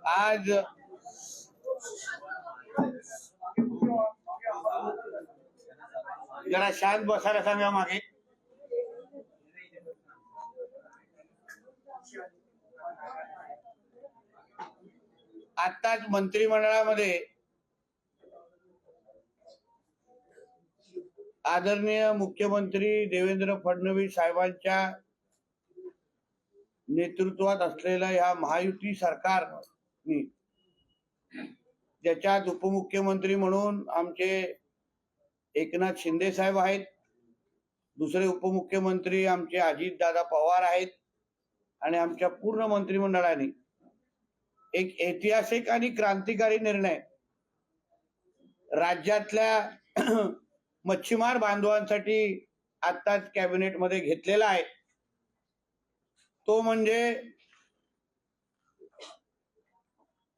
आज जरा शांत बसायला सांगा मागे. आताच मंत्रिमंडळामध्ये आदरणीय मुख्यमंत्री देवेंद्र फडणवीस साहेबांच्या नेतृत्वात असलेल्या या महायुती सरकारने, ज्याच्यात उपमुख्यमंत्री म्हणून आमचे एकनाथ शिंदे साहेब आहेत, दुसरे उपमुख्यमंत्री आमचे अजितदादा पवार आहेत, आणि आमच्या पूर्ण मंत्रिमंडळाने एक ऐतिहासिक आणि क्रांतिकारी निर्णय राज्यातल्या मच्छीमार बांधवांसाठी आताच कॅबिनेटमध्ये घेतलेला आहे. तो म्हणजे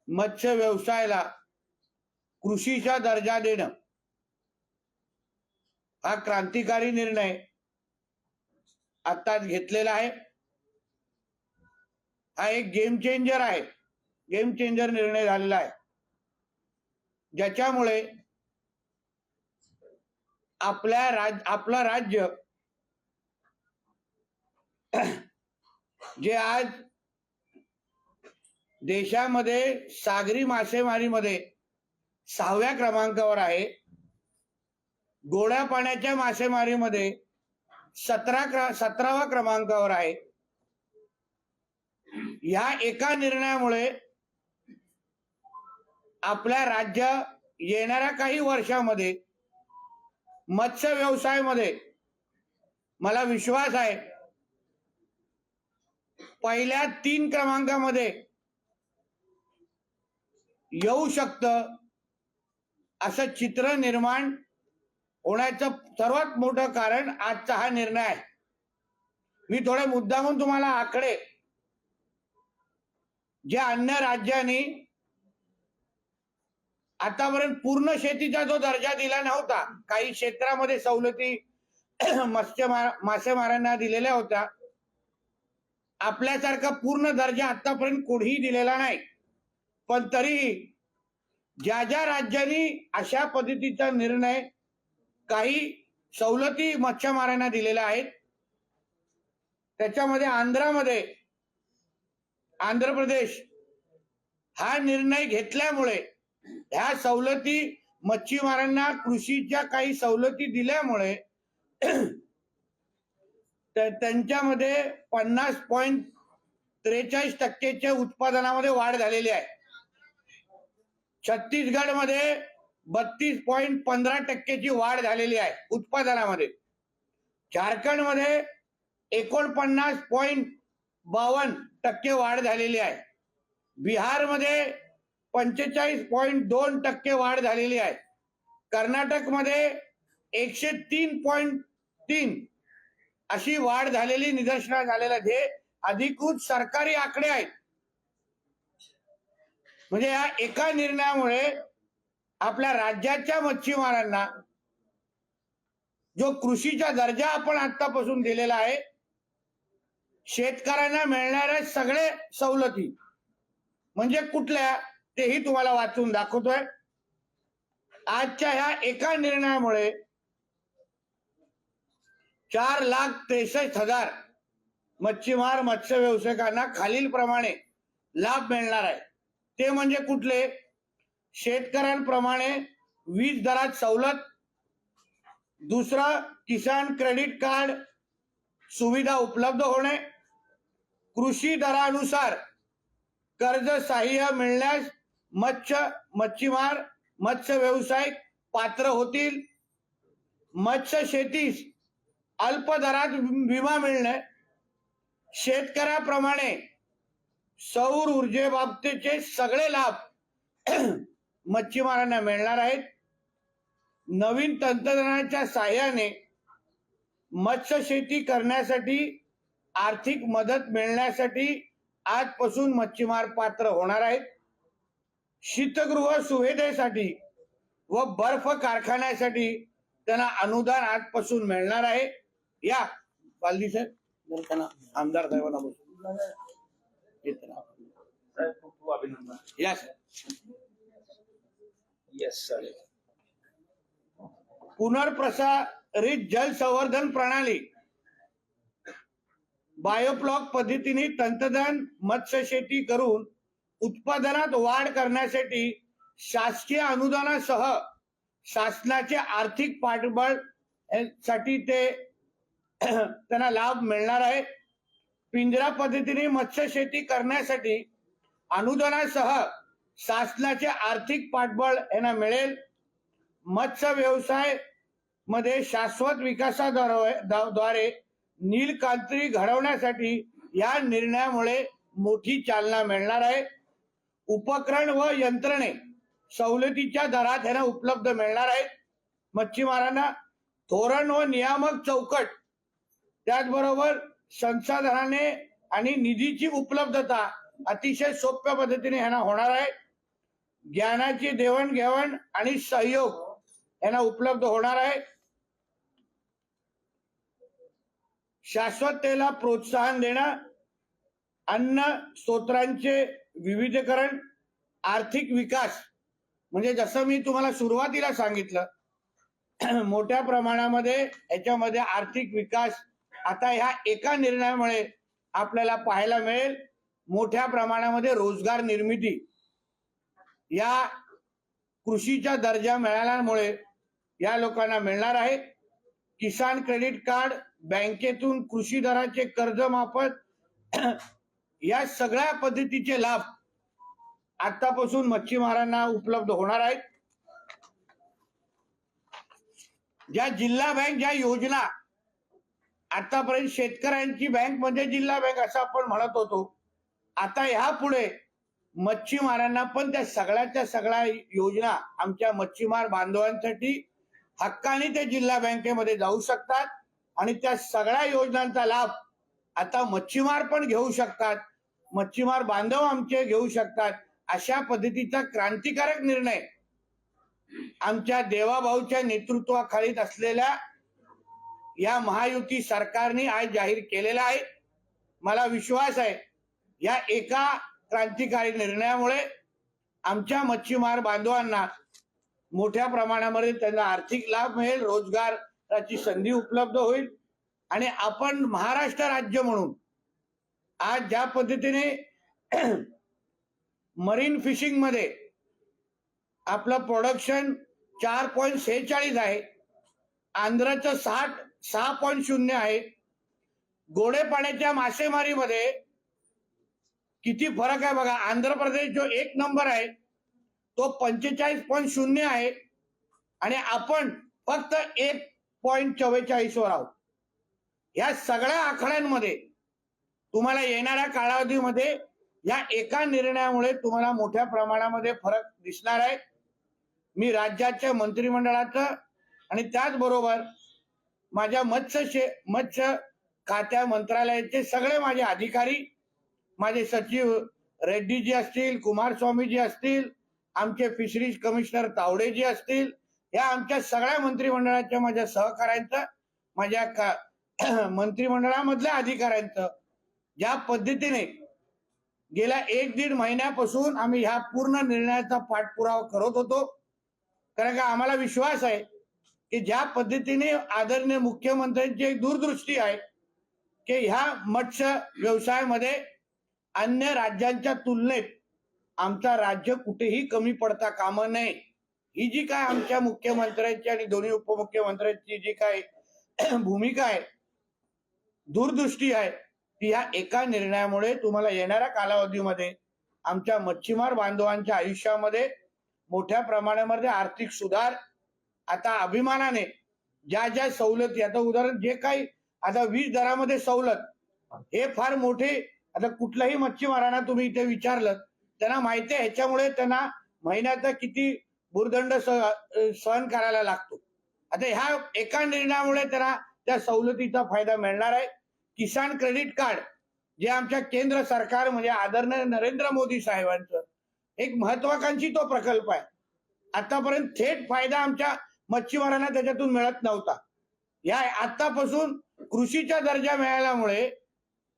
मत्स्य व्यवसायाला कृषीचा दर्जा देणं. हा क्रांतिकारी निर्णय आताच घेतलेला आहे. हा एक गेम चेंजर आहे, गेम चेंजर निर्णय झालेला आहे, ज्याच्यामुळे आपलं राज्य जे आज देशामध्ये सागरी मासेमारीमध्ये 6व्या क्रमांकावर आहे, गोड्या पाण्याच्या मासेमारीमध्ये 17व्या क्रमांकावर आहे. या एका निर्णयामुळे आपल्या राज्य येणाऱ्या काही वर्षामध्ये मत्स्य व्यवसायामध्ये मला विश्वास आहे पहिल्या 3 क्रमांकामध्ये येऊ शकतं, असं चित्र निर्माण होण्याचं सर्वात मोठं कारण आजचा हा निर्णय आहे. मी थोडे मुद्दामून तुम्हाला आकडे, जे अन्य राज्यांनी आतापर्यंत पूर्ण शेतीचा जो दर्जा दिला नव्हता, काही क्षेत्रामध्ये सवलती मासेमारांना दिलेल्या होत्या, आपल्यासारखा पूर्ण दर्जा आतापर्यंत कोणीही दिलेला नाही. पण तरीही ज्या ज्या राज्यांनी अशा पद्धतीचा निर्णय, काही सवलती मच्छीमारांना दिलेल्या आहेत, त्याच्यामध्ये आंध्र प्रदेश हा निर्णय घेतल्यामुळे, ह्या सवलती मच्छीमारांना कृषीच्या काही सवलती दिल्यामुळे त्यांच्यामध्ये 50.43% उत्पादनामध्ये वाढ झालेली आहे. छत्तीसगडमध्ये 32.15% वाढ झालेली आहे उत्पादनामध्ये. झारखंडमध्ये 49.52% वाढ झालेली आहे. बिहारमध्ये 45.2% वाढ झालेली आहे. कर्नाटकमध्ये 103.3 अशी वाढ झालेली निदर्शनास झालेलं आहे. हे अधिकृत सरकारी आकडे आहेत. म्हणजे या एका निर्णयामुळे आपल्या राज्याच्या मच्छीमारांना जो कृषीचा दर्जा आपण आतापासून दिलेला आहे, शेतकऱ्यांना मिळणाऱ्या सगळे सवलती म्हणजे कुठल्या, तेही तुम्हाला वाचून दाखवतोय. आजच्या ह्या एका निर्णयामुळे 4,63,000 मच्छीमार मत्स्य व्यावसायिकांना खालील प्रमाणे लाभ मिळणार आहे. ते म्हणजे कुठले? शेतकऱ्यांप्रमाणे वीज दरात सवलत, दुसरं किसान क्रेडिट कार्ड सुविधा उपलब्ध होणे, कृषी दरानुसार कर्ज सहाय्य मिळण्यास मच्छीमार मत्स्य व्यावसायिक पात्र होतील, मत्स्य शेतीस अल्प दरात विमा मिळणे, शेतकऱ्याप्रमाणे सौर ऊर्जेबाबतीचे सगळे लाभ मच्छीमारांना मिळणार आहेत. नवीन तंत्रज्ञानाच्या साहाय्याने मत्स्य शेती करण्यासाठी आर्थिक मदत मिळण्यासाठी आजपासून मच्छीमार पात्र होणार आहेत. शीतगृह सुविधेसाठी व बर्फ कारखान्यासाठी त्यांना अनुदान आजपासून मिळणार आहे. या बालदी साहेब, त्यांना आमदार साहेबांना बसून खूप अभिनंदन. या सर. येस चालेल. पुनर्प्रसारित जल संवर्धन प्रणाली बायोफ्लॉक पद्धतीने तंत्रज्ञान मत्स्य शेती करून उत्पादनात वाढ करण्यासाठी शासकीय अनुदानासह शासनाचे आर्थिक पाठबळ साठी ते त्यांना लाभ मिळणार आहे. पिंजरा पद्धतीने मत्स्य शेती करण्यासाठी अनुदानासह शासनाचे आर्थिक पाठबळ यांना मिळेल. मत्स्य व्यवसाय मध्ये शाश्वत विकासाद्वारे नीलक्रांती घडवण्यासाठी या निर्णयामुळे मोठी चालना मिळणार आहे. उपकरण व यंत्रणे सवलतीच्या दरात यांना उपलब्ध मिळणार आहेत. मच्छीमारांना धोरण व नियामक चौकट त्याचबरोबर संसाधनाने आणि निधीची उपलब्धता अतिशय सोप्या पद्धतीने यांना होणार आहे. ज्ञानाची देवाणघेवाण आणि सहयोग यांना उपलब्ध होणार आहे. शाश्वततेला प्रोत्साहन देणं, अन्न स्त्रोतांचे विविधीकरण, आर्थिक विकास म्हणजे जसं मी तुम्हाला सुरुवातीला सांगितलं मोठ्या प्रमाणामध्ये याच्यामध्ये आर्थिक विकास आता ह्या एका निर्णयामुळे आपल्याला पाहायला मिळेल. मोठ्या प्रमाणामध्ये रोजगार निर्मिती या कृषीचा दर्जा मिळाल्यामुळे या लोकांना मिळणार आहे. किसान क्रेडिट कार्ड, बँकेतून कृषी दराचे कर्ज माफत या सगळ्या पद्धतीचे लाभ आतापासून मच्छीमारांना उपलब्ध होणार आहेत. ज्या जिल्हा बँक ज्या योजना आतापर्यंत शेतकऱ्यांची बँक म्हणजे जिल्हा बँक असं आपण म्हणत होतो, आता ह्या पुढे मच्छीमारांना पण त्या सगळ्याच्या सगळ्या योजना आमच्या मच्छीमार बांधवांसाठी हक्काने ते जिल्हा बँकेमध्ये जाऊ शकतात आणि त्या सगळ्या योजनांचा लाभ आता मच्छीमार पण घेऊ शकतात, मच्छीमार बांधव आमचे घेऊ शकतात. अशा पद्धतीचा क्रांतिकारक निर्णय आमच्या देवाभाऊच्या नेतृत्वाखाली असलेल्या या महायुती सरकारने आज जाहीर केलेला आहे. मला विश्वास आहे या एका क्रांतिकारी निर्णयामुळे आमच्या मच्छीमार बांधवांना मोठ्या प्रमाणामध्ये त्यांना आर्थिक लाभ मिळेल, रोजगाराची संधी उपलब्ध होईल आणि आपण महाराष्ट्र राज्य म्हणून आज ज्या पद्धतीने मरीन फिशिंग मध्ये आपलं प्रोडक्शन 4.46 आहे, आंध्रचं 6.0 आहे. गोडे पाण्याच्या मासेमारीमध्ये किती फरक आहे बघा. आंध्र प्रदेश जो 1 नंबर आहे तो 45.0 आहे आणि आपण फक्त 1.44 वर आहोत. या सगळ्या आकड्यांमध्ये तुम्हाला येणाऱ्या कालावधीमध्ये या एका निर्णयामुळे तुम्हाला मोठ्या प्रमाणामध्ये फरक दिसणार आहे. मी राज्याच्या मंत्रिमंडळाचं आणि त्याचबरोबर माझ्या मत्स्य खात्या मंत्रालयाचे सगळे माझे अधिकारी, माझे सचिव रेड्डीजी असतील, कुमारस्वामीजी असतील, आमचे फिशरीज कमिशनर तावडेजी असतील, या आमच्या सगळ्या मंत्रिमंडळाच्या माझ्या सहकाऱ्यांचं, माझ्या मंत्रिमंडळामधल्या अधिकाऱ्यांचं ज्या पद्धतीने गेल्या 1-1.5 महिन्यापासून आम्ही ह्या पूर्ण निर्णयाचा पाठपुरावा करत होतो. कारण का आम्हाला विश्वास आहे की ज्या पद्धतीने आदरणीय मुख्यमंत्र्यांची एक दूरदृष्टी आहे की ह्या मत्स्य व्यवसायामध्ये अन्य राज्यांच्या तुलनेत आमचा राज्य कुठेही कमी पडता कामा नये. ही जी काय आमच्या मुख्यमंत्र्यांची आणि दोन्ही उपमुख्यमंत्र्यांची जी काय भूमिका आहे, दूरदृष्टी आहे, ती ह्या एका निर्णयामुळे तुम्हाला येणाऱ्या कालावधीमध्ये आमच्या मच्छीमार बांधवांच्या आयुष्यामध्ये मोठ्या प्रमाणामध्ये आर्थिक सुधार, आता अभिमानाने ज्या ज्या सवलती, आता उदाहरण जे काही आता वीज दरामध्ये सवलत, हे फार मोठे. आता कुठल्याही मच्छीमारांना तुम्ही इथे विचारलं त्यांना माहिती आहे ह्याच्यामुळे त्यांना महिन्याचा किती भूर्दंड सहन करायला लागतो. आता ह्या एका निर्णयामुळे त्यांना त्या सवलतीचा फायदा मिळणार आहे. किसान क्रेडिट कार्ड जे आमच्या केंद्र सरकार म्हणजे आदरणीय नरेंद्र मोदी साहेबांचं एक महत्वाकांक्षी तो प्रकल्प आहे. आतापर्यंत थेट फायदा आमच्या मच्छीमारांना त्याच्यातून मिळत नव्हता. या आतापासून कृषीचा दर्जा मिळाल्यामुळे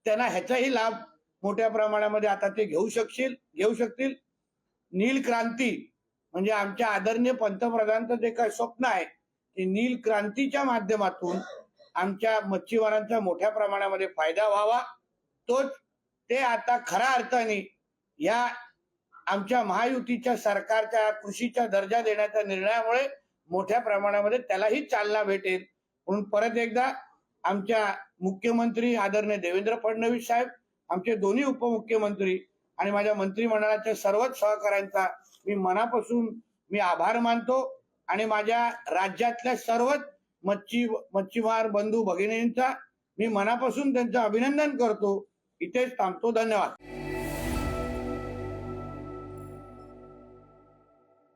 त्यांना ह्याचाही लाभ मोठ्या प्रमाणामध्ये आता ते घेऊ शकतील. नील क्रांती म्हणजे आमच्या आदरणीय पंतप्रधानांचं जे काही स्वप्न आहे ते नील क्रांतीच्या माध्यमातून आमच्या मच्छीमारांचा मोठ्या प्रमाणामध्ये फायदा व्हावा. ते आता खऱ्या अर्थाने या आमच्या महायुतीच्या सरकारच्या कृषीचा दर्जा देण्याच्या निर्णयामुळे मोठ्या प्रमाणामध्ये त्यालाही चालना भेटेल. म्हणून परत एकदा आमच्या मुख्यमंत्री आदरणीय देवेंद्र फडणवीस साहेब, आमचे दोन्ही उपमुख्यमंत्री आणि माझ्या मंत्रिमंडळाच्या सर्वच सहकाऱ्यांचा मी मनापासून आभार मानतो आणि माझ्या राज्यातल्या सर्वच मच्छीमार बंधू भगिनींचा मी मनापासून त्यांचं अभिनंदन करतो. इथेच थांबतो. धन्यवाद.